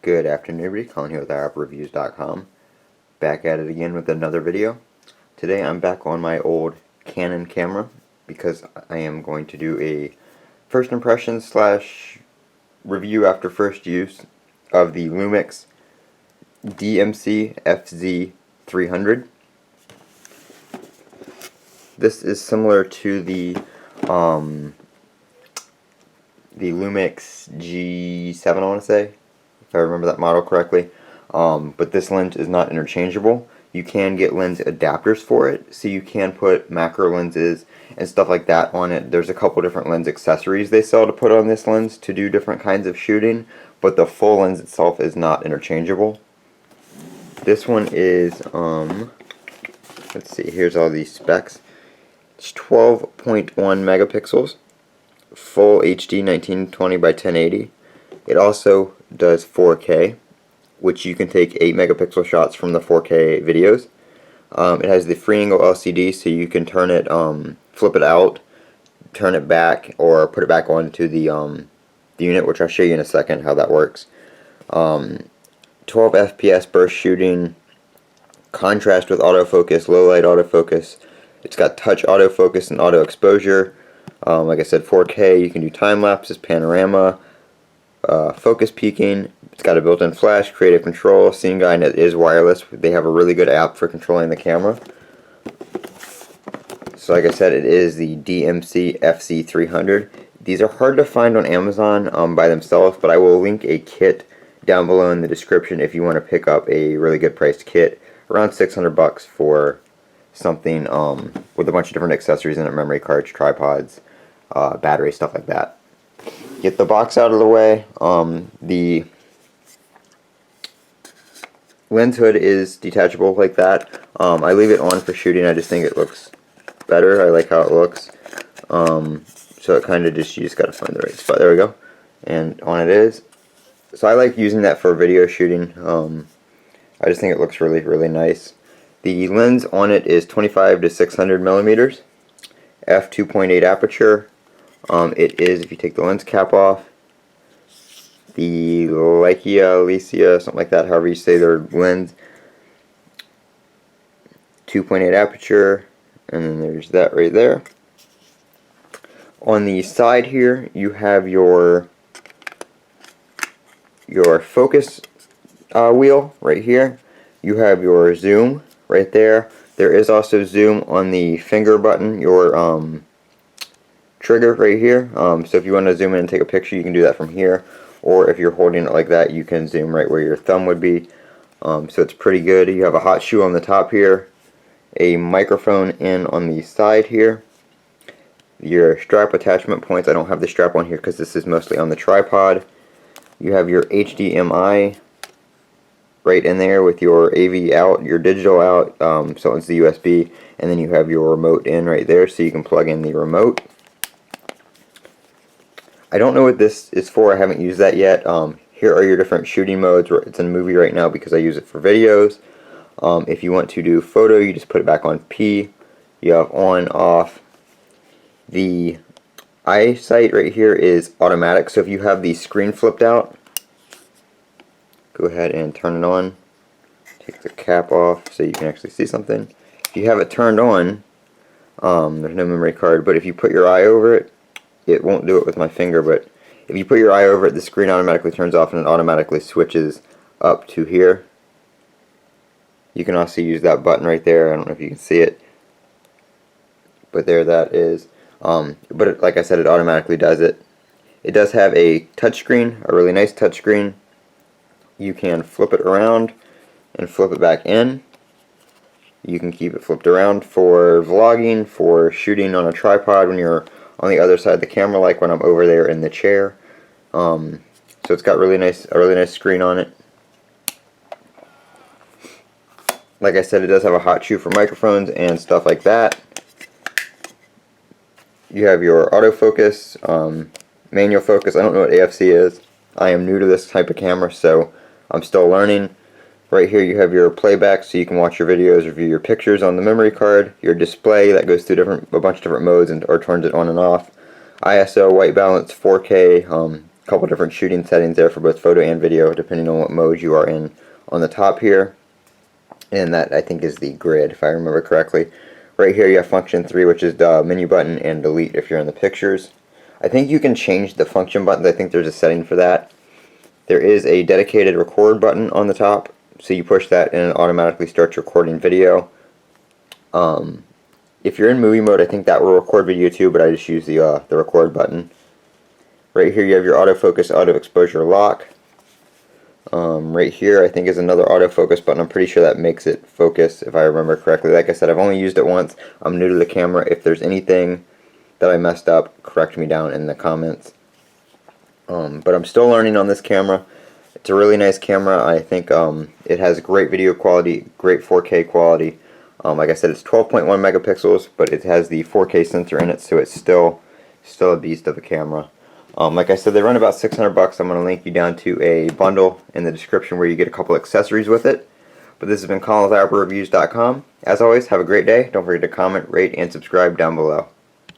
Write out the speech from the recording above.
Good afternoon, everybody. Colin here with iReviews.com. Back at it again with another video. Today I'm back on my old Canon camera because I am going to do a first impression slash review after first use of the Lumix DMC FZ300. This is similar to the Lumix G7, I want to say, if I remember that model correctly. But this lens is not interchangeable. You can get lens adapters for it, so you can put macro lenses and stuff like that on it. There's a couple different lens accessories they sell to put on this lens to do different kinds of shooting, but the full lens itself is not interchangeable. This one is, let's see, here's all these specs. It's 12.1 megapixels, full HD 1920 by 1080. It also does 4K, which you can take 8 megapixel shots from the 4K videos. It has the free angle LCD, so you can turn it, flip it out, turn it back, or put it back onto the unit, which I'll show you in a second how that works. 12 FPS burst shooting, contrast with autofocus, low light autofocus. It's got touch autofocus and auto exposure. Like I said, 4K. You can do time lapses, panorama, focus peaking. It's got a built-in flash, creative control, scene guide, and it is wireless. They have a really good app for controlling the camera. So like I said, it is the DMC FZ300. These are hard to find on Amazon by themselves, but I will link a kit down below in the description if you want to pick up a really good priced kit. Around $600 for something with a bunch of different accessories in it, memory cards, tripods, battery, stuff like that. Get the box out of the way. The lens hood is detachable like that. I leave it on for shooting. I just think it looks better. I like how it looks. So it kind of you just got to find the right spot. There we go. And on it is. So I like using that for video shooting. I just think it looks really, really nice. The lens on it is 25 to 600 millimeters, f2.8 aperture. It is, if you take the lens cap off, the Leica, something like that, however you say their lens, 2.8 aperture, and then there's that right there. On the side here, you have your focus wheel right here. You have your zoom right there. There is also zoom on the finger button, your trigger right here. So if you want to zoom in and take a picture, you can do that from here. Or if you're holding it like that, you can zoom right where your thumb would be. So it's pretty good. You have a hot shoe on the top here, a microphone in on the side here. Your strap attachment points, I don't have the strap on here because this is mostly on the tripod. You have your HDMI right in there with your AV out, your digital out, so it's the USB, and then you have your remote in right there, so you can plug in the remote. I don't know what this is for, I haven't used that yet. Here are your different shooting modes. It's in a movie right now because I use it for videos. If you want to do photo, you just put it back on P. You have on, off. The eyesight right here is automatic, so if you have the screen flipped out, go ahead and turn it on. Take the cap off so you can actually see something. If you have it turned on, there's no memory card, but if you put your eye over it, it won't do it with my finger, but if you put your eye over it, the screen automatically turns off and it automatically switches up to here. You can also use that button right there. I don't know if you can see it, but there that is. But like I said, it automatically does it. It does have a touchscreen, a really nice touchscreen. You can flip it around and flip it back in. You can keep it flipped around for vlogging, for shooting on a tripod when you're on the other side of the camera, like when I'm over there in the chair. So it's got a really nice screen on it. Like I said, it does have a hot shoe for microphones and stuff like that. You have your autofocus, manual focus. I don't know what AFC is. I am new to this type of camera, so I'm still learning. Right here you have your playback, so you can watch your videos, review your pictures on the memory card. Your display that goes through a bunch of different modes or turns it on and off. ISO, white balance, 4K, couple different shooting settings there for both photo and video, depending on what mode you are in on the top here. And that, I think, is the grid, if I remember correctly. Right here you have function 3, which is the menu button, and delete if you're in the pictures. I think you can change the function buttons. I think there's a setting for that. There is a dedicated record button on the top, so you push that and it automatically starts recording video. If you're in movie mode, I think that will record video too, but I just use the record button. Right here you have your autofocus, auto exposure lock. Right here I think is another autofocus button. I'm pretty sure that makes it focus, if I remember correctly. Like I said, I've only used it once. I'm new to the camera. If there's anything that I messed up, correct me down in the comments. But I'm still learning on this camera. It's a really nice camera. I think it has great video quality, great 4K quality. Like I said, it's 12.1 megapixels, but it has the 4K sensor in it, so it's still a beast of a camera. Like I said, they run about $600. I'm going to link you down to a bundle in the description where you get a couple accessories with it. But this has been Colin with AppleReviews.com. As always, have a great day. Don't forget to comment, rate, and subscribe down below.